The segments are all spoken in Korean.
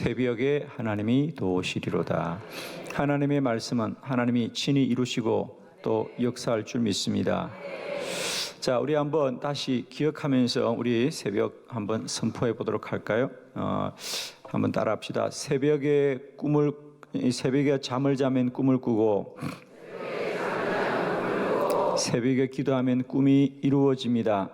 새벽에 하나님이 도우시리로다. 하나님의 말씀은 하나님이 친히 이루시고 또 역사할 줄 믿습니다. 자, 우리 한번 다시 기억하면서 우리 새벽 한번 선포해 보도록 할까요? 한번 따라합시다. 새벽에 잠을 자면 꿈을 꾸고 새벽에 기도하면 꿈이 이루어집니다.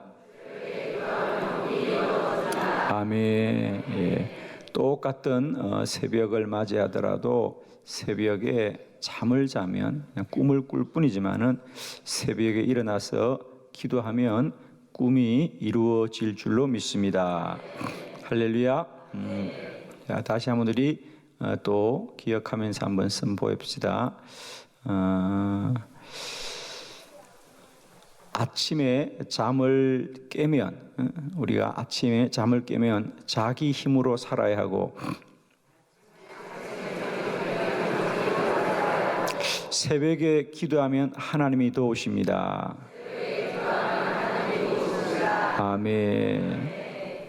아멘. 예. 똑같은 새벽을 맞이하더라도 새벽에 잠을 자면 그냥 꿈을 꿀 뿐이지만은 새벽에 일어나서 기도하면 꿈이 이루어질 줄로 믿습니다. 할렐루야. 자, 다시 한번 우리 또 기억하면서 한번 선포해 봅시다. 아침에 잠을 깨면, 우리가 아침에 잠을 깨면 자기 힘으로 살아야 하고 새벽에 기도하면 하나님이 도우십니다. 아멘.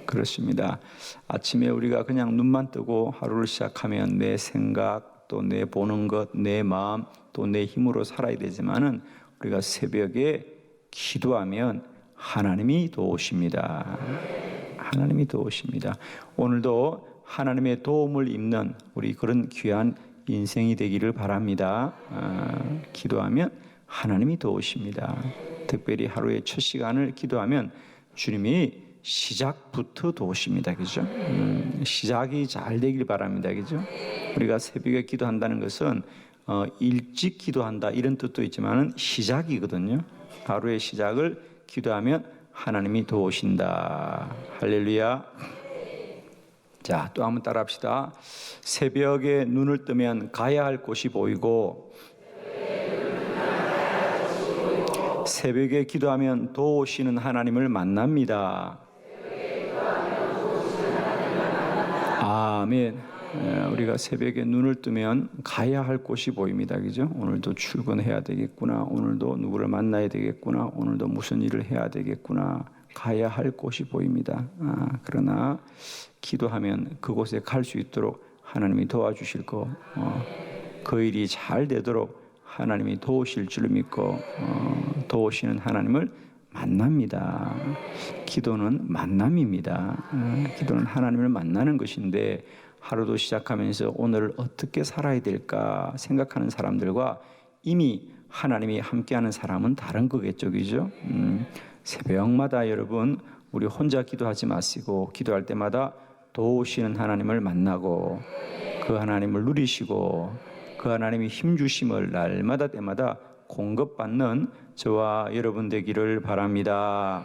그렇습니다. 아침에 우리가 그냥 눈만 뜨고 하루를 시작하면 내 생각, 또 내 보는 것, 내 마음, 또 내 힘으로 살아야 되지만은 우리가 새벽에 기도하면 하나님이 도우십니다. 하나님이 도우십니다. 오늘도 하나님의 도움을 입는 우리 그런 귀한 인생이 되기를 바랍니다. 기도하면 하나님이 도우십니다. 특별히 하루의 첫 시간을 기도하면 주님이 시작부터 도우십니다. 그죠? 시작이 잘 되길 바랍니다. 그죠? 우리가 새벽에 기도한다는 것은 일찍 기도한다 이런 뜻도 있지만은 시작이거든요. 하루의 시작을 기도하면 하나님이 도우신다. 할렐루야. 자, 또 한번 따라합시다. 새벽에 눈을 뜨면 가야 할 곳이 보이고 새벽에 기도하면 도우시는 하나님을 만납니다. 아멘. 우리가 새벽에 눈을 뜨면 가야 할 곳이 보입니다. 그죠? 오늘도 출근해야 되겠구나. 오늘도 누구를 만나야 되겠구나. 오늘도 무슨 일을 해야 되겠구나. 가야 할 곳이 보입니다. 그러나 기도하면 그곳에 갈 수 있도록 하나님이 도와주실 거, 그 일이 잘 되도록 하나님이 도우실 줄 믿고 도우시는 하나님을 만납니다. 기도는 만남입니다. 기도는 하나님을 만나는 것인데 하루도 시작하면서 오늘 어떻게 살아야 될까 생각하는 사람들과 이미 하나님이 함께하는 사람은 다른 거겠죠. 그죠? 새벽마다 여러분 우리 혼자 기도하지 마시고 기도할 때마다 도우시는 하나님을 만나고 그 하나님을 누리시고 그 하나님이 힘주심을 날마다 때마다 공급받는 저와 여러분 되기를 바랍니다.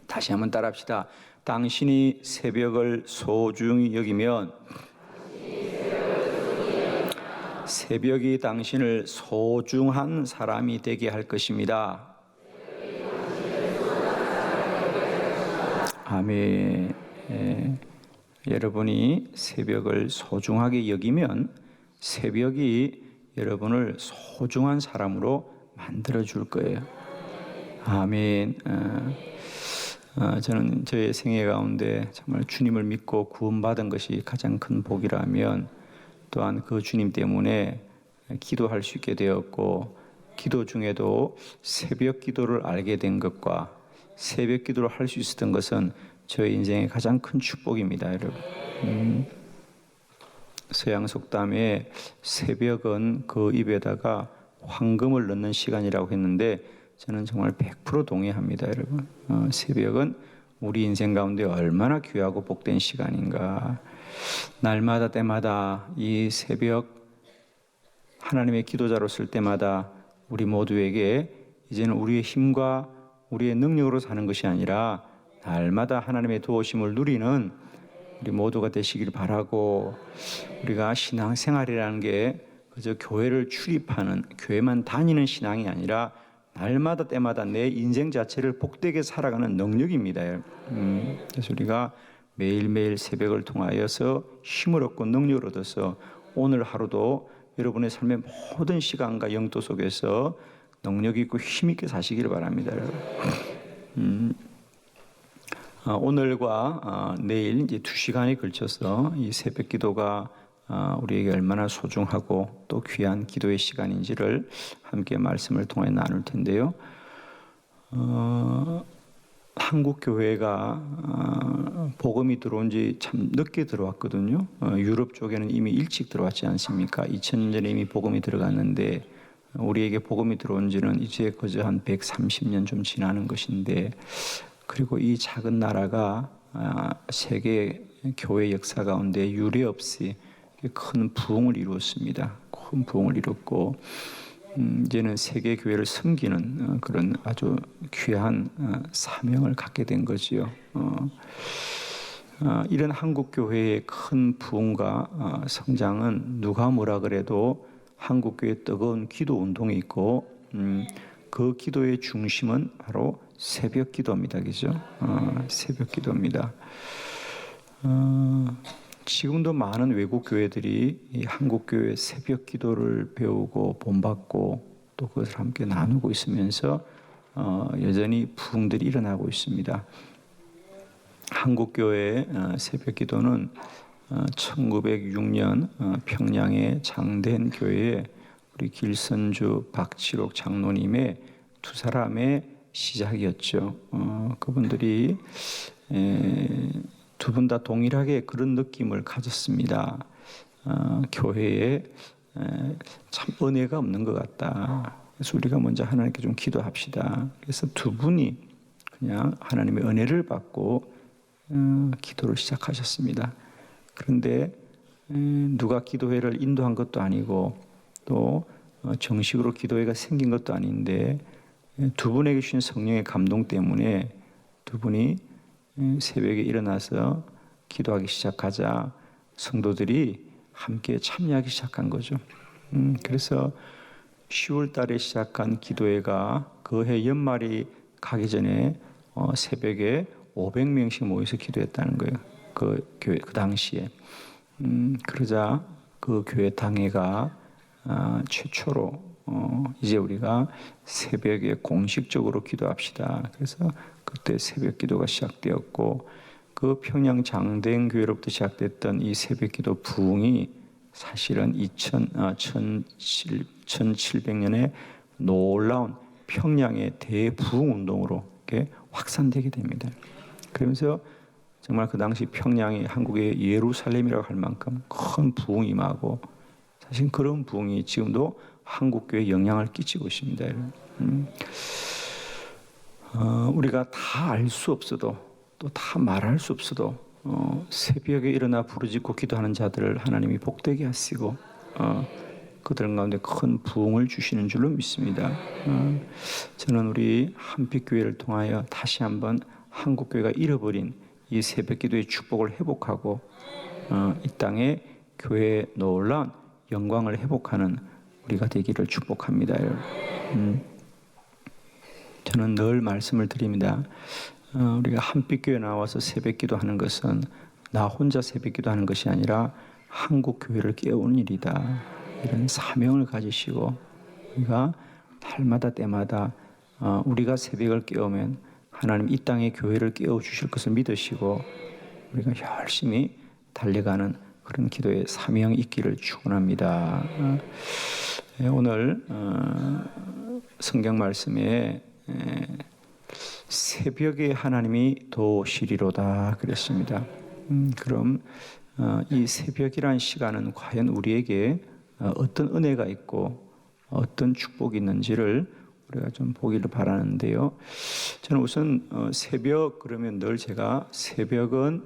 다시 한번 따라합시다. 당신이 새벽을 소중히 여기면 새벽이 당신을 소중한 사람이 되게 할 것입니다. 아멘. 여러분이 새벽을 소중하게 여기면 새벽이 여러분을 소중한 사람으로 만들어 줄 거예요. 아멘. 저는 저의 생애 가운데 정말 주님을 믿고 구원받은 것이 가장 큰 복이라면 또한 그 주님 때문에 기도할 수 있게 되었고 기도 중에도 새벽 기도를 알게 된 것과 새벽 기도를 할 수 있었던 것은 저의 인생의 가장 큰 축복입니다. 여러분. 서양 속담에 새벽은 그 입에다가 황금을 넣는 시간이라고 했는데 저는 정말 100% 동의합니다. 여러분. 새벽은 우리 인생 가운데 얼마나 귀하고 복된 시간인가. 날마다 때마다 이 새벽 하나님의 기도자로 쓸 때마다 우리 모두에게 이제는 우리의 힘과 우리의 능력으로 사는 것이 아니라 날마다 하나님의 도우심을 누리는 우리 모두가 되시길 바라고 우리가 신앙생활이라는 게 그저 교회를 출입하는 교회만 다니는 신앙이 아니라 날마다 때마다 내 인생 자체를 복되게 살아가는 능력입니다. 그래서 우리가 매일매일 새벽을 통하여서 힘을 얻고 능력을 얻어서 오늘 하루도 여러분의 삶의 모든 시간과 영도 속에서 능력 있고 힘 있게 사시기를 바랍니다. 오늘과 내일 이제 2시간에 걸쳐서 이 새벽 기도가 우리에게 얼마나 소중하고 또 귀한 기도의 시간인지를 함께 말씀을 통해 나눌 텐데요. 한국 교회가 복음이 들어온 지 참 늦게 들어왔거든요. 유럽 쪽에는 이미 일찍 들어왔지 않습니까? 2000년 전에 이미 복음이 들어갔는데 우리에게 복음이 들어온 지는 이제 거저 한 130년 좀 지나는 것인데, 그리고 이 작은 나라가 세계 교회 역사 가운데 유례 없이 큰 부흥을 이루었습니다. 큰 부흥을 이뤘고 이제는 세계 교회를 섬기는 그런 아주 귀한 사명을 갖게 된 거지요. 이런 한국 교회의 큰 부흥과 성장은 누가 뭐라 그래도 한국 교회의 뜨거운 기도 운동이 있고, 그 기도의 중심은 바로 새벽 기도입니다. 그죠? 새벽 기도입니다. 지금도 많은 외국 교회들이 이 한국 교회 새벽 기도를 배우고 본받고 또 그것을 함께 나누고 있으면서 여전히 부흥들이 일어나고 있습니다. 한국 교회의 새벽 기도는 1906년 평양의 장대한 교회에 우리 길선주 박치록 장로님의 두 사람의 시작이었죠. 그분들이 두 분 다 동일하게 그런 느낌을 가졌습니다. 교회에 참 은혜가 없는 것 같다. 그래서 우리가 먼저 하나님께 좀 기도합시다. 그래서 두 분이 그냥 하나님의 은혜를 받고 기도를 시작하셨습니다. 그런데 누가 기도회를 인도한 것도 아니고 또 정식으로 기도회가 생긴 것도 아닌데 두 분에게 주신 성령의 감동 때문에 두 분이 새벽에 일어나서 기도하기 시작하자 성도들이 함께 참여하기 시작한 거죠. 그래서 10월 달에 시작한 기도회가 그 해 연말이 가기 전에 새벽에 500명씩 모여서 기도했다는 거예요. 그 교회 그 당시에. 그러자 그 교회 당회가 최초로 이제 우리가 새벽에 공식적으로 기도합시다. 그래서 그때 새벽 기도가 시작되었고, 그 평양 장대행 교회로부터 시작됐던 이 새벽 기도 부흥이 사실은 1700년에 놀라운 평양의 대부흥 운동으로 이렇게 확산되게 됩니다. 그러면서 정말 그 당시 평양이 한국의 예루살렘이라고 할 만큼 큰 부흥이 임하고, 사실 그런 부흥이 지금도 한국교회에 영향을 끼치고 있습니다. 우리가 다 알 수 없어도 또 다 말할 수 없어도 새벽에 일어나 부르짖고 기도하는 자들을 하나님이 복되게 하시고 그들 가운데 큰 부흥을 주시는 줄로 믿습니다. 저는 우리 한빛교회를 통하여 다시 한번 한국교회가 잃어버린 이 새벽기도의 축복을 회복하고 이 땅에 교회의 놀라운 영광을 회복하는 우리가 되기를 축복합니다. 저는 늘 말씀을 드립니다. 우리가 한빛교회 나와서 새벽기도 하는 것은 나 혼자 새벽기도 하는 것이 아니라 한국교회를 깨우는 일이다. 이런 사명을 가지시고 우리가 날마다 때마다 우리가 새벽을 깨우면 하나님 이 땅의 교회를 깨워주실 것을 믿으시고 우리가 열심히 달려가는 그런 기도의 사명이 있기를 축원합니다. 오늘 성경 말씀에 새벽에 하나님이 도우시리로다 그랬습니다. 그럼 이 새벽이란 시간은 과연 우리에게 어떤 은혜가 있고 어떤 축복이 있는지를 우리가 좀 보기를 바라는데요. 저는 우선 새벽 그러면 늘 제가 새벽은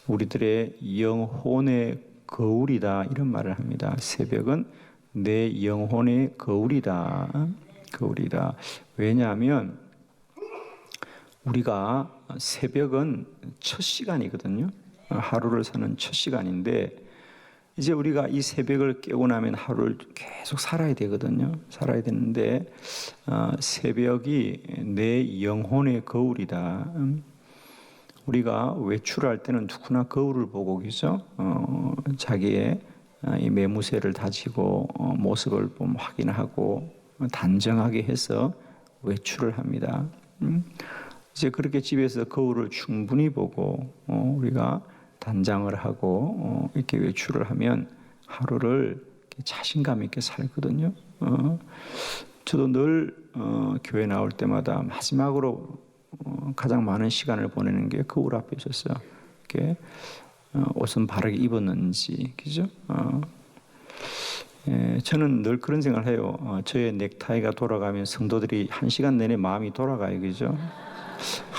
우리들의 영혼의 거울이다 이런 말을 합니다. 새벽은 내 영혼의 거울이다. 거울이다. 왜냐하면 우리가 새벽은 첫 시간이거든요. 하루를 사는 첫 시간인데 이제 우리가 이 새벽을 깨고 나면 하루를 계속 살아야 되거든요. 살아야 되는데 새벽이 내 영혼의 거울이다. 우리가 외출할 때는 누구나 거울을 보고 계죠. 자기의 이 매무새를 다지고 모습을 좀 확인하고 단정하게 해서 외출을 합니다. 이제 그렇게 집에서 거울을 충분히 보고 우리가 단장을 하고 이렇게 외출을 하면 하루를 이렇게 자신감 있게 살거든요. 저도 늘 교회 나올 때마다 마지막으로 가장 많은 시간을 보내는 게 거울 앞에 있었어요. 이렇게 옷은 바르게 입었는지, 그죠? 저는 늘 그런 생각을 해요. 저의 넥타이가 돌아가면 성도들이 1시간 내내 마음이 돌아가요, 그죠?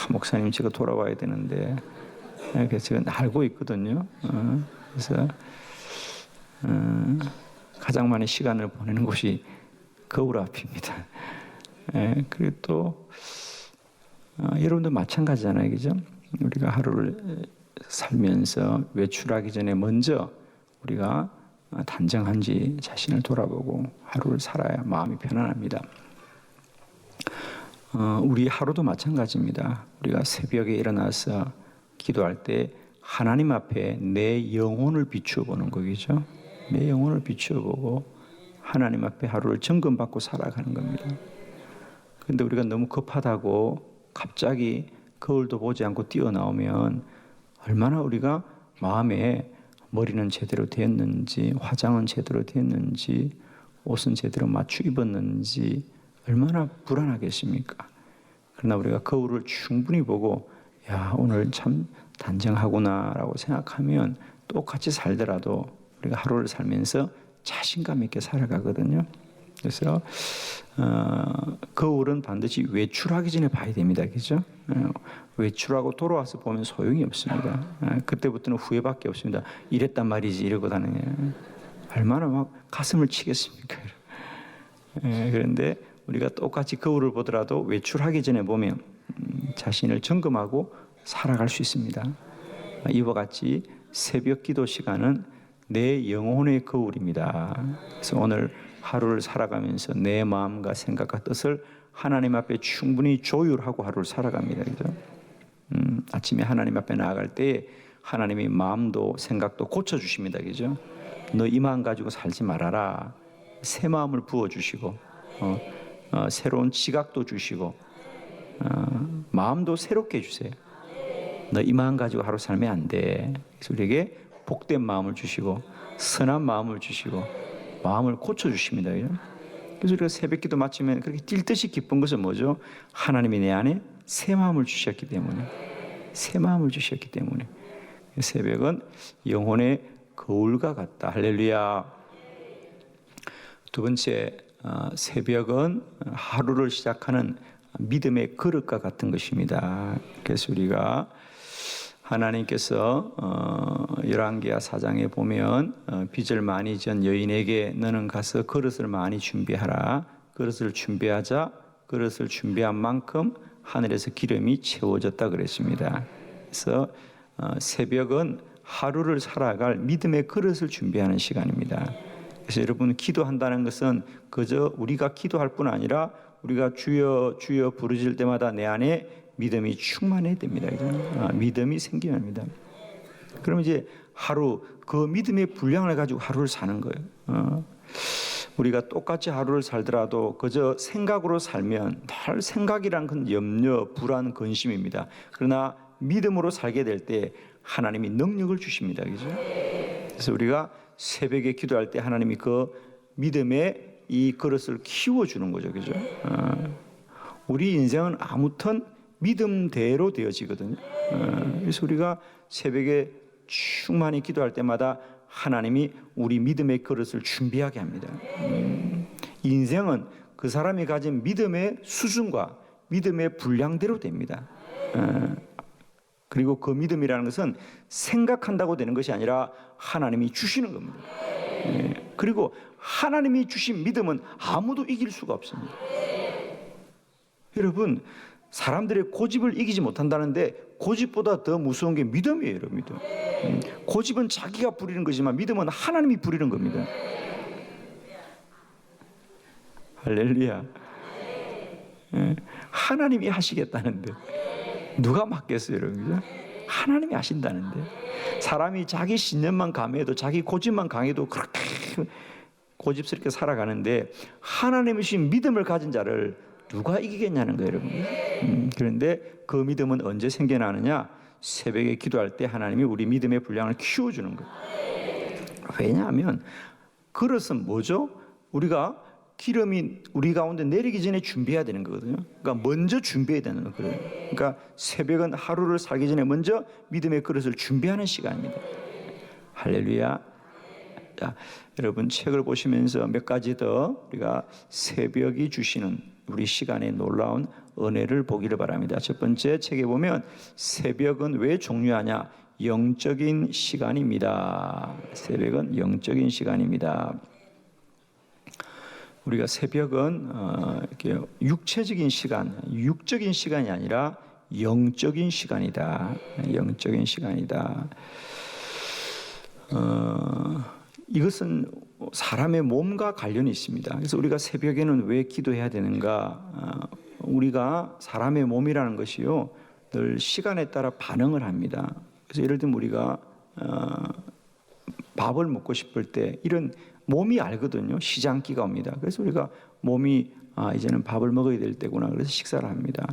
목사님 제가 돌아와야 되는데, 그래서 제가 알고 있거든요. 그래서 가장 많은 시간을 보내는 곳이 거울 앞입니다. 그리고 또 여러분도 마찬가지잖아요, 그죠? 우리가 하루를 살면서 외출하기 전에 먼저 우리가 단정한지 자신을 돌아보고 하루를 살아야 마음이 편안합니다. 우리 하루도 마찬가지입니다. 우리가 새벽에 일어나서 기도할 때 하나님 앞에 내 영혼을 비추어 보는 거겠죠. 내 영혼을 비추어 보고 하나님 앞에 하루를 점검받고 살아가는 겁니다. 그런데 우리가 너무 급하다고 갑자기 거울도 보지 않고 뛰어나오면 얼마나 우리가 마음에 머리는 제대로 되었는지, 화장은 제대로 되었는지, 옷은 제대로 맞추 입었는지 얼마나 불안하겠습니까? 그러나 우리가 거울을 충분히 보고 야, 오늘 참 단정하구나라고 생각하면 똑같이 살더라도 우리가 하루를 살면서 자신감 있게 살아가거든요. 그래서 거울은 반드시 외출하기 전에 봐야 됩니다. 그죠? 외출하고 돌아와서 보면 소용이 없습니다. 그때부터는 후회밖에 없습니다. 이랬단 말이지 이러고 다니냐. 얼마나 막 가슴을 치겠습니까? 그런데 우리가 똑같이 거울을 보더라도 외출하기 전에 보면 자신을 점검하고 살아갈 수 있습니다. 이와 같이 새벽 기도 시간은 내 영혼의 거울입니다. 그래서 오늘 하루를 살아가면서 내 마음과 생각과 뜻을 하나님 앞에 충분히 조율하고 하루를 살아갑니다. 그죠? 아침에 하나님 앞에 나아갈 때 하나님이 마음도 생각도 고쳐주십니다. 그죠? 너 이 마음 가지고 살지 말아라. 새 마음을 부어주시고 새로운 지각도 주시고 마음도 새롭게 해주세요. 너 이 마음 가지고 하루 살면 안 돼. 그래서 우리에게 복된 마음을 주시고 선한 마음을 주시고 마음을 고쳐주십니다. 그래서 우리가 새벽기도 마치면 그렇게 뛸 듯이 기쁜 것은 뭐죠? 하나님이 내 안에 새 마음을 주셨기 때문에, 새 마음을 주셨기 때문에 새벽은 영혼의 거울과 같다. 할렐루야. 두 번째, 새벽은 하루를 시작하는 믿음의 그릇과 같은 것입니다. 그래서 우리가 하나님께서 열왕기하 4장에 보면 빚을 많이 진 여인에게 너는 가서 그릇을 많이 준비하라. 그릇을 준비하자. 그릇을 준비한 만큼 하늘에서 기름이 채워졌다 그랬습니다. 그래서 새벽은 하루를 살아갈 믿음의 그릇을 준비하는 시간입니다. 그래서 여러분 기도한다는 것은 그저 우리가 기도할 뿐 아니라 우리가 주여 주여 부르짖을 때마다 내 안에 믿음이 충만해야 됩니다. 믿음이 생겨야 합니다. 그럼 이제 하루 그 믿음의 분량을 가지고 하루를 사는 거예요. 우리가 똑같이 하루를 살더라도 그저 생각으로 살면 늘 생각이란 건 염려, 불안, 근심입니다. 그러나 믿음으로 살게 될 때 하나님이 능력을 주십니다. 그죠? 그래서 우리가 새벽에 기도할 때 하나님이 그 믿음의 이 그릇을 키워주는 거죠. 그죠? 우리 인생은 아무튼 믿음대로 되어지거든요. 그래서 우리가 새벽에 충만히 기도할 때마다 하나님이 우리 믿음의 그릇을 준비하게 합니다. 인생은 그 사람이 가진 믿음의 수준과 믿음의 분량대로 됩니다. 그리고 그 믿음이라는 것은 생각한다고 되는 것이 아니라 하나님이 주시는 겁니다. 그리고 하나님이 주신 믿음은 아무도 이길 수가 없습니다. 여러분, 사람들의 고집을 이기지 못한다는데 고집보다 더 무서운 게 믿음이에요. 믿음. 고집은 자기가 부리는 거지만 믿음은 하나님이 부리는 겁니다. 할렐루야. 하나님이 하시겠다는데 누가 맡겠어요, 여러분? 하나님이 하신다는데 사람이 자기 신념만 강해도 자기 고집만 강해도 그렇게 고집스럽게 살아가는데 하나님이신 믿음을 가진 자를 누가 이기겠냐는 거예요, 여러분. 그런데 그 믿음은 언제 생겨나느냐? 새벽에 기도할 때 하나님이 우리 믿음의 분량을 키워주는 거예요. 왜냐하면 그릇은 뭐죠? 우리가 기름이 우리 가운데 내리기 전에 준비해야 되는 거거든요. 그러니까 먼저 준비해야 되는 거예요. 그러니까 새벽은 하루를 살기 전에 먼저 믿음의 그릇을 준비하는 시간입니다. 할렐루야. 자, 여러분 책을 보시면서 몇 가지 더 우리가 새벽이 주시는 우리 시간의 놀라운 은혜를 보기를 바랍니다. 첫 번째 책에 보면 새벽은 왜 중요하냐? 영적인 시간입니다. 새벽은 영적인 시간입니다. 우리가 새벽은 이렇게 육체적인 시간, 육적인 시간이 아니라 영적인 시간이다. 영적인 시간이다. 이것은 사람의 몸과 관련이 있습니다. 그래서 우리가 새벽에는 왜 기도해야 되는가? 우리가 사람의 몸이라는 것이요, 늘 시간에 따라 반응을 합니다. 그래서 예를 들면 우리가 밥을 먹고 싶을 때 이런 몸이 알거든요. 시장기가 옵니다. 그래서 우리가 몸이 이제는 밥을 먹어야 될 때구나. 그래서 식사를 합니다.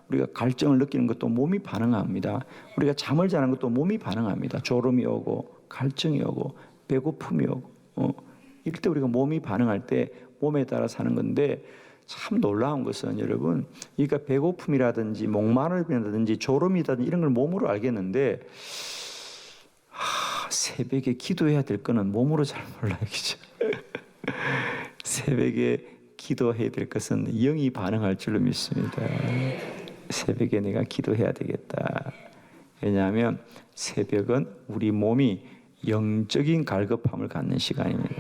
우리가 갈증을 느끼는 것도 몸이 반응합니다. 우리가 잠을 자는 것도 몸이 반응합니다. 졸음이 오고 갈증이 오고 배고픔이 오고 이럴 때 우리가 몸이 반응할 때 몸에 따라 사는 건데, 참 놀라운 것은 여러분, 그러니까 배고픔이라든지 목마름이라든지 졸음이라든지 이런 걸 몸으로 알겠는데 새벽에 기도해야 될 거는 몸으로 잘 몰라요. 그죠? 새벽에 기도해야 될 것은 영이 반응할 줄로 믿습니다. 새벽에 내가 기도해야 되겠다. 왜냐하면 새벽은 우리 몸이 영적인 갈급함을 갖는 시간입니다.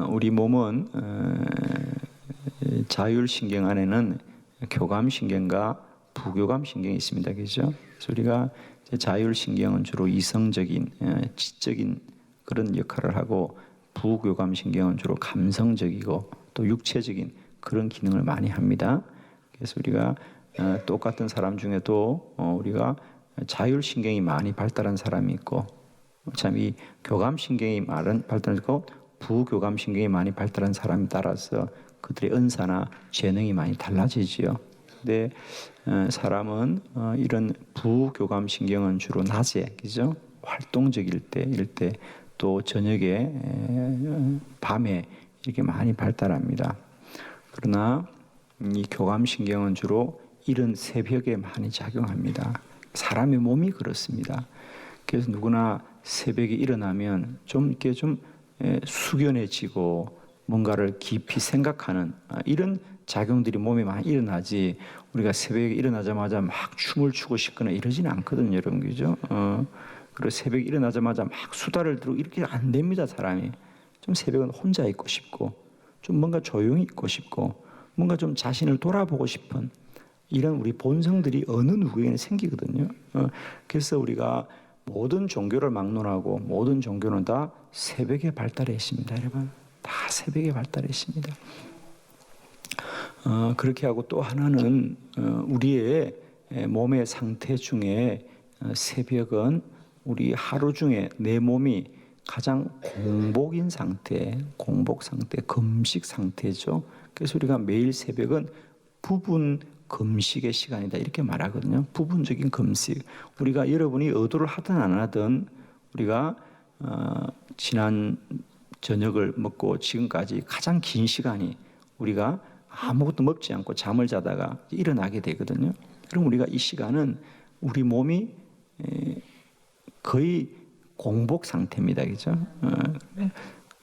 우리 몸은 자율신경 안에는 교감신경과 부교감신경이 있습니다. 그죠? 그래서 우리가 자율신경은 주로 이성적인, 지적인 그런 역할을 하고, 부교감신경은 주로 감성적이고 또 육체적인 그런 기능을 많이 합니다. 그래서 우리가 똑같은 사람 중에도 우리가 자율신경이 많이 발달한 사람이 있고, 참 이 교감신경이 많은 발달하고 부교감신경이 많이 발달한 사람에 따라서 그들의 은사나 재능이 많이 달라지지요. 근데 사람은 이런 부교감신경은 주로 낮에, 그죠? 활동적일 때, 이럴 때, 또 저녁에, 밤에 이렇게 많이 발달합니다. 그러나 이 교감신경은 주로 이른 새벽에 많이 작용합니다. 사람의 몸이 그렇습니다. 그래서 누구나 새벽에 일어나면 좀 이렇게 좀 숙연해지고 뭔가를 깊이 생각하는 이런 작용들이 몸에 많이 일어나지, 우리가 새벽에 일어나자마자 막 춤을 추고 싶거나 이러지는 않거든요, 여러분. 그죠? 그리고 새벽에 일어나자마자 막 수다를 들고 이렇게 안 됩니다, 사람이. 좀 새벽은 혼자 있고 싶고, 좀 뭔가 조용히 있고 싶고, 뭔가 좀 자신을 돌아보고 싶은 이런 우리 본성들이 어느 누구에게는 생기거든요. 그래서 우리가 모든 종교를 막론하고 모든 종교는 다 새벽에 발달했습니다, 여러분. 다 새벽에 발달했습니다. 그렇게 하고 또 하나는 우리의 몸의 상태 중에 새벽은 우리 하루 중에 내 몸이 가장 공복인 상태, 공복 상태, 금식 상태죠. 그래서 우리가 매일 새벽은 부분 금식의 시간이다 이렇게 말하거든요. 부분적인 금식. 우리가 여러분이 의도를 하든 안 하든 우리가 지난 저녁을 먹고 지금까지 가장 긴 시간이 우리가 아무것도 먹지 않고 잠을 자다가 일어나게 되거든요. 그럼 우리가 이 시간은 우리 몸이 거의 공복 상태입니다. 그죠?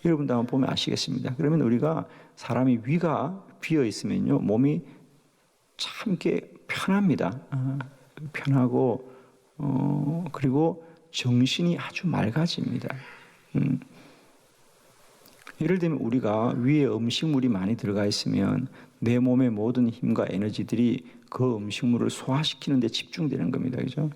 여러분도 한번 보면 아시겠습니다. 그러면 우리가 사람이 위가 비어 있으면요, 몸이 참 이렇게 편합니다. 편하고, 그리고 정신이 아주 맑아집니다. 예를 들면 우리가 위에 음식물이 많이 들어가 있으면 내 몸의 모든 힘과 에너지들이 그 음식물을 소화시키는 데 집중되는 겁니다. 그죠?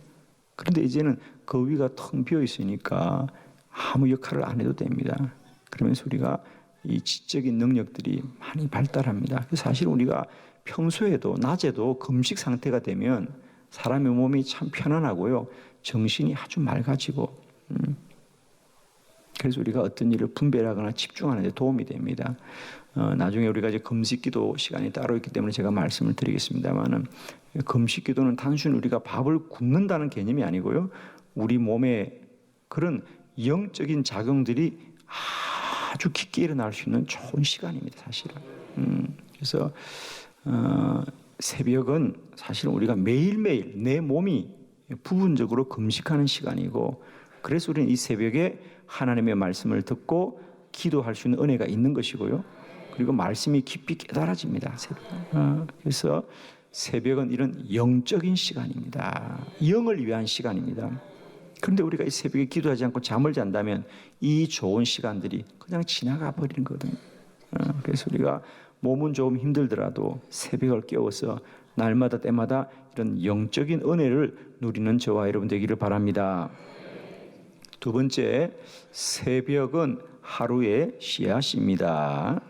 그런데 이제는 그 위가 텅 비어 있으니까 아무 역할을 안 해도 됩니다. 그러면서 우리가 이 지적인 능력들이 많이 발달합니다. 사실 우리가 평소에도 낮에도 금식 상태가 되면 사람의 몸이 참 편안하고요, 정신이 아주 맑아지고 그래서 우리가 어떤 일을 분별하거나 집중하는 데 도움이 됩니다. 나중에 우리가 이제 금식기도 시간이 따로 있기 때문에 제가 말씀을 드리겠습니다만은, 금식기도는 단순히 우리가 밥을 굶는다는 개념이 아니고요, 우리 몸에 그런 영적인 작용들이 아주 깊게 일어날 수 있는 좋은 시간입니다, 사실은. 그래서 새벽은 사실은 우리가 매일매일 내 몸이 부분적으로 금식하는 시간이고, 그래서 우리는 이 새벽에 하나님의 말씀을 듣고 기도할 수 있는 은혜가 있는 것이고요, 그리고 말씀이 깊이 깨달아집니다, 새벽은. 그래서 새벽은 이런 영적인 시간입니다. 영을 위한 시간입니다. 그런데 우리가 이 새벽에 기도하지 않고 잠을 잔다면 이 좋은 시간들이 그냥 지나가 버리는 거거든요. 그래서 우리가 몸은 조금 힘들더라도 새벽을 깨워서 날마다 때마다 이런 영적인 은혜를 누리는 저와 여러분 되기를 바랍니다. 두 번째, 새벽은 하루의 씨앗입니다.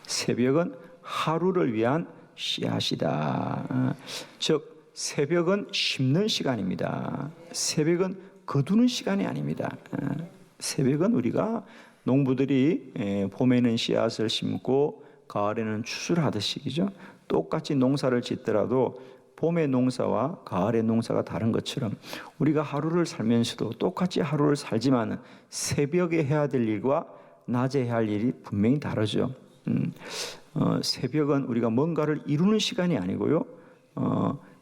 새벽은 하루를 위한 씨앗이다. 즉 새벽은 심는 시간입니다. 새벽은 거두는 시간이 아닙니다. 새벽은 우리가 농부들이 봄에는 씨앗을 심고 가을에는 추수하듯이죠. 똑같이 농사를 짓더라도 봄의 농사와 가을의 농사가 다른 것처럼 우리가 하루를 살면서도 똑같이 하루를 살지만 새벽에 해야 될 일과 낮에 해야 할 일이 분명히 다르죠. 새벽은 우리가 뭔가를 이루는 시간이 아니고요,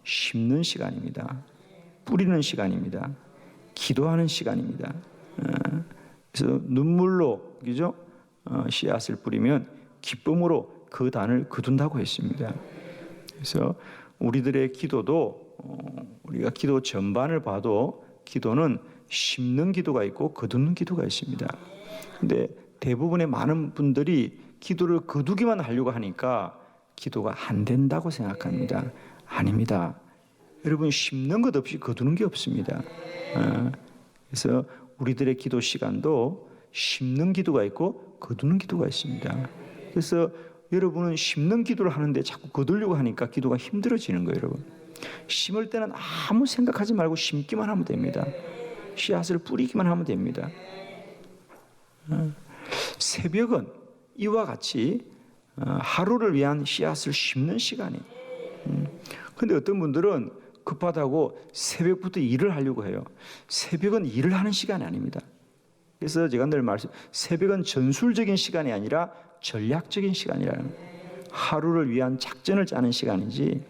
심는 시간입니다. 뿌리는 시간입니다. 기도하는 시간입니다. 그래서 눈물로, 그죠? 씨앗을 뿌리면 기쁨으로 그 단을 거둔다고 했습니다. 그래서 우리들의 기도도, 우리가 기도 전반을 봐도 기도는 심는 기도가 있고 거두는 기도가 있습니다. 근데 대부분의 많은 분들이 기도를 거두기만 하려고 하니까 기도가 안 된다고 생각합니다. 아닙니다. 여러분, 심는 것 없이 거두는 게 없습니다. 그래서 우리들의 기도 시간도 심는 기도가 있고 거두는 기도가 있습니다. 그래서 여러분은 심는 기도를 하는데 자꾸 거두려고 하니까 기도가 힘들어지는 거예요, 여러분. 심을 때는 아무 생각하지 말고 심기만 하면 됩니다. 씨앗을 뿌리기만 하면 됩니다. 새벽은 이와 같이 하루를 위한 씨앗을 심는 시간이에요. 근데 어떤 분들은 급하다고 새벽부터 일을 하려고 해요. 새벽은 일을 하는 시간이 아닙니다. 그래서 제가 늘 새벽은 전술적인 시간이 아니라 전략적인 시간이라는 거예요. 하루를 위한 작전을 짜는 시간이지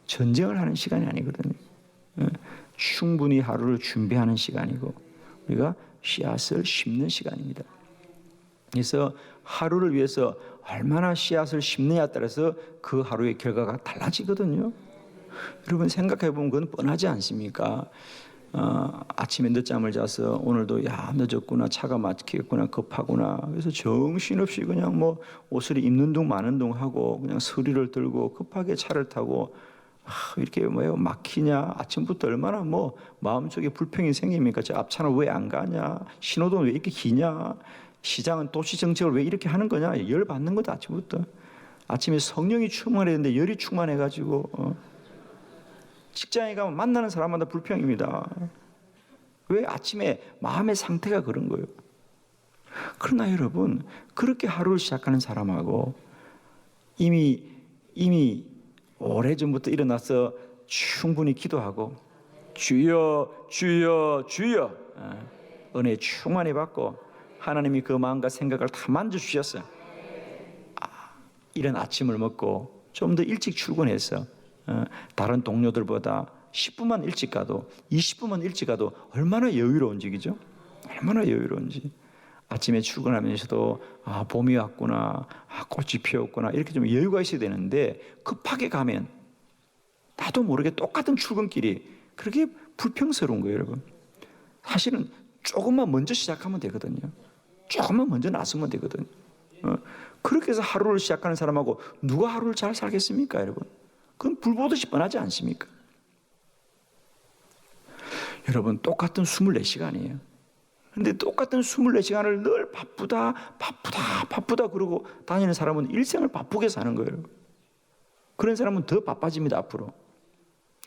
전쟁을 하는 시간이 아니거든요. 충분히 하루를 준비하는 시간이고 우리가 씨앗을 심는 시간입니다. 그래서 하루를 위해서 얼마나 씨앗을 심느냐에 따라서 그 하루의 결과가 달라지거든요. 여러분 생각해 보면 그건 뻔하지 않습니까? 아침에 늦잠을 자서 오늘도 늦었구나, 차가 막히겠구나, 급하구나, 그래서 정신없이 그냥 뭐 옷을 입는 둥 마는 둥 하고 그냥 서리를 들고 급하게 차를 타고 이렇게 막히냐, 아침부터 얼마나 마음속에 불평이 생깁니까? 저 앞차는 왜 안 가냐, 신호등 왜 이렇게 기냐, 시장은 도시 정책을 왜 이렇게 하는 거냐, 열 받는 거다. 아침부터 아침에 성령이 충만했는데 열이 충만해가지고 직장에 가면 만나는 사람마다 불평입니다. 왜? 아침에 마음의 상태가 그런 거예요. 그러나 여러분, 그렇게 하루를 시작하는 사람하고 이미 오래전부터 일어나서 충분히 기도하고 주여 주여 주여 은혜 충만히 받고 하나님이 그 마음과 생각을 다 만져주셨어요. 이런 아침을 먹고 좀 더 일찍 출근해서 다른 동료들보다 10분만 일찍 가도 20분만 일찍 가도 얼마나 여유로운지, 그죠? 얼마나 여유로운지. 아침에 출근하면서도 봄이 왔구나, 꽃이 피었구나, 이렇게 좀 여유가 있어야 되는데 급하게 가면 나도 모르게 똑같은 출근길이 그렇게 불평스러운 거예요, 여러분. 사실은 조금만 먼저 시작하면 되거든요. 조금만 먼저 나서면 되거든요. 그렇게 해서 하루를 시작하는 사람하고 누가 하루를 잘 살겠습니까, 여러분? 그건 불보듯이 뻔하지 않습니까? 여러분, 똑같은 24시간이에요. 근데 똑같은 24시간을 늘 바쁘다 그러고 다니는 사람은 일생을 바쁘게 사는 거예요. 그런 사람은 더 바빠집니다, 앞으로.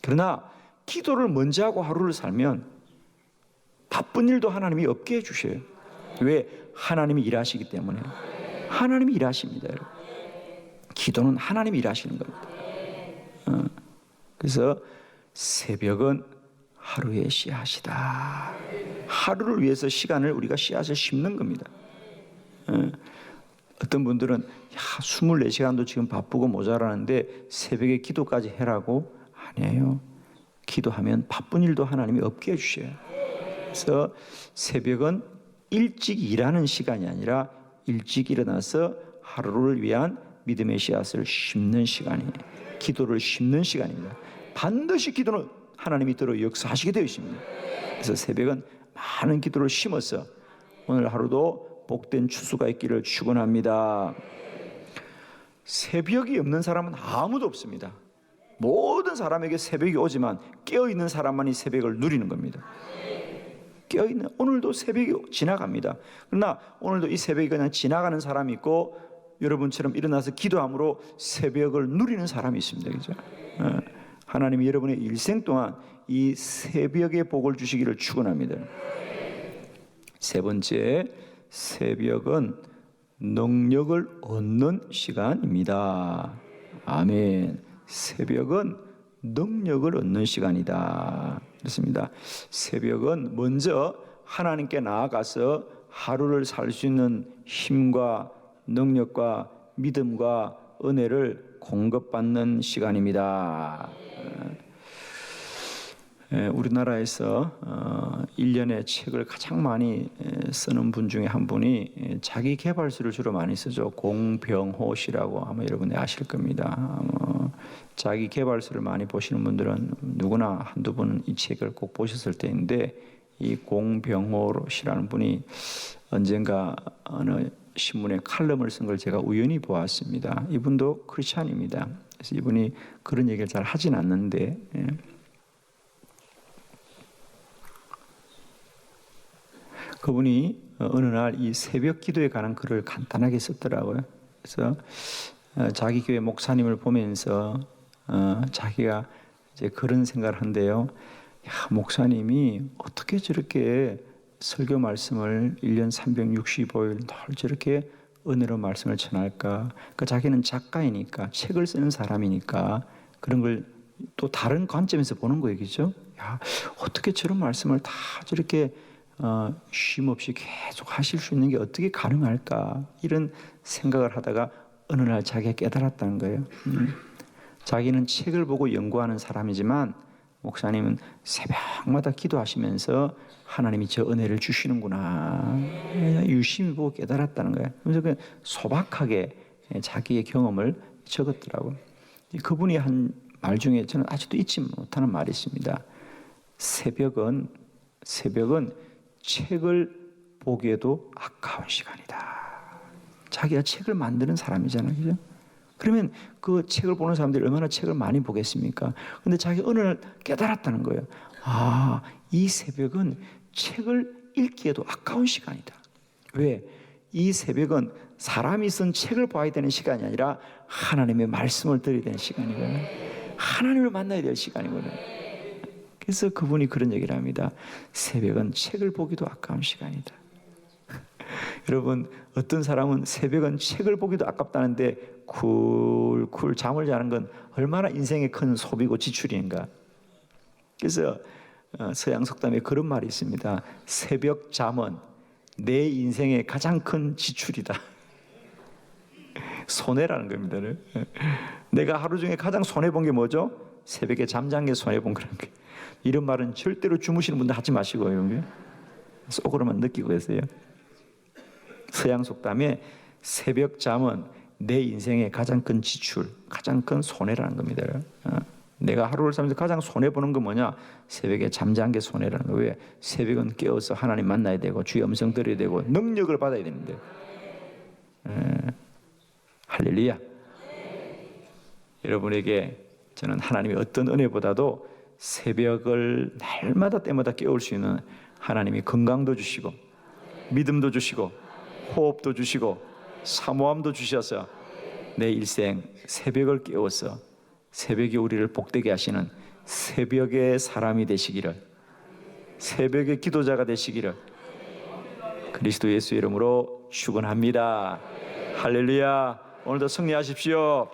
그러나 기도를 먼저 하고 하루를 살면 바쁜 일도 하나님이 없게 해주셔요. 왜? 하나님이 일하시기 때문에. 하나님이 일하십니다. 여러분. 기도는 하나님이 일하시는 겁니다. 그래서 새벽은 하루의 씨앗이다. 하루를 위해서 시간을 우리가 씨앗을 심는 겁니다. 어떤 분들은 24시간도 지금 바쁘고 모자라는데 새벽에 기도까지 해라고? 아니에요. 기도하면 바쁜 일도 하나님이 없게 해주셔요. 그래서 새벽은 일찍 일하는 시간이 아니라 일찍 일어나서 하루를 위한 믿음의 씨앗을 심는 시간이에요. 기도를 심는 시간입니다. 반드시 기도는 하나님이 들어 역사하시게 되어 있습니다. 그래서 새벽은 많은 기도를 심어서 오늘 하루도 복된 추수가 있기를 축원합니다. 새벽이 없는 사람은 아무도 없습니다. 모든 사람에게 새벽이 오지만 깨어있는 사람만이 새벽을 누리는 겁니다. 깨어있는, 오늘도 새벽이 지나갑니다. 그러나 오늘도 이 새벽이 그냥 지나가는 사람이 있고 여러분처럼 일어나서 기도함으로 새벽을 누리는 사람이 있습니다. 그죠? 하나님이 여러분의 일생 동안 이 새벽의 복을 주시기를 축원합니다. 세 번째, 새벽은 능력을 얻는 시간입니다. 아멘. 새벽은 능력을 얻는 시간이다. 그렇습니다. 새벽은 먼저 하나님께 나아가서 하루를 살 수 있는 힘과 능력과 믿음과 은혜를 공급받는 시간입니다. 우리나라에서 1년에 책을 가장 많이 쓰는 분 중에 한 분이 자기 개발서를 주로 많이 쓰죠. 공병호 씨라고 아마 여러분이 아실 겁니다. 자기 개발서를 많이 보시는 분들은 누구나 한두 번은 이 책을 꼭 보셨을 텐데, 이 공병호 씨라는 분이 언젠가 어느 신문에 칼럼을 쓴 걸 제가 우연히 보았습니다. 이분도 크리스찬입니다. 그래서 이분이 그런 얘기를 잘 하진 않는데, 그분이 어느 날 이 새벽 기도에 관한 글을 간단하게 썼더라고요. 그래서 자기 교회 목사님을 보면서 자기가 이제 그런 생각을 한대요. 야, 목사님이 어떻게 저렇게 설교 말씀을 1년 365일 늘 저렇게 은혜로 말씀을 전할까? 그러니까 자기는 작가이니까, 책을 쓰는 사람이니까 그런 걸 또 다른 관점에서 보는 거예요, 그죠? 야, 어떻게 저런 말씀을 다 저렇게 쉼 없이 계속 하실 수 있는 게 어떻게 가능할까? 이런 생각을 하다가 어느 날 자기가 깨달았다는 거예요. 자기는 책을 보고 연구하는 사람이지만 목사님은 새벽마다 기도하시면서 하나님이 저 은혜를 주시는구나 유심히 보고 깨달았다는 거예요. 그래서 그냥 소박하게 자기의 경험을 적었더라고요. 그분이 한 말 중에 저는 아직도 잊지 못하는 말이 있습니다. 새벽은 책을 보기에도 아까운 시간이다. 자기가 책을 만드는 사람이잖아요, 그죠? 그러면 그 책을 보는 사람들이 얼마나 책을 많이 보겠습니까? 근데 자기 어느 날 깨달았다는 거예요. 아, 이 새벽은 책을 읽기에도 아까운 시간이다. 왜? 이 새벽은 사람이 쓴 책을 봐야 되는 시간이 아니라 하나님의 말씀을 들어야 되는 시간이거든요. 하나님을 만나야 될 시간이거든요. 그래서 그분이 그런 얘기를 합니다. 새벽은 책을 보기도 아까운 시간이다. 여러분, 어떤 사람은 새벽은 책을 보기도 아깝다는데 쿨쿨 잠을 자는 건 얼마나 인생의 큰 소비고 지출인가. 그래서 서양 속담에 그런 말이 있습니다. 새벽 잠은 내 인생의 가장 큰 지출이다. 손해라는 겁니다. 내가 하루 중에 가장 손해본 게 뭐죠? 새벽에 잠잔 게 손해본 그런 거예요. 이런 말은 절대로 주무시는 분들 하지 마시고요. 속으로만 느끼고 계세요. 서양 속담에 새벽 잠은 내 인생의 가장 큰 지출, 가장 큰 손해라는 겁니다. 내가 하루를 살면서 가장 손해보는 건 뭐냐? 새벽에 잠잔 게 손해라는 거예요. 왜? 새벽은 깨어서 하나님 만나야 되고 주의 음성 들어야 되고 능력을 받아야 되는데. 할렐루야. 여러분에게 저는 하나님의 어떤 은혜보다도 새벽을 날마다 때마다 깨울 수 있는 하나님이 건강도 주시고 믿음도 주시고 호흡도 주시고 사모함도 주셔서 내 일생 새벽을 깨워서 새벽에 우리를 복되게 하시는 새벽의 사람이 되시기를, 새벽의 기도자가 되시기를 그리스도 예수 이름으로 축원합니다. 할렐루야. 오늘도 승리하십시오.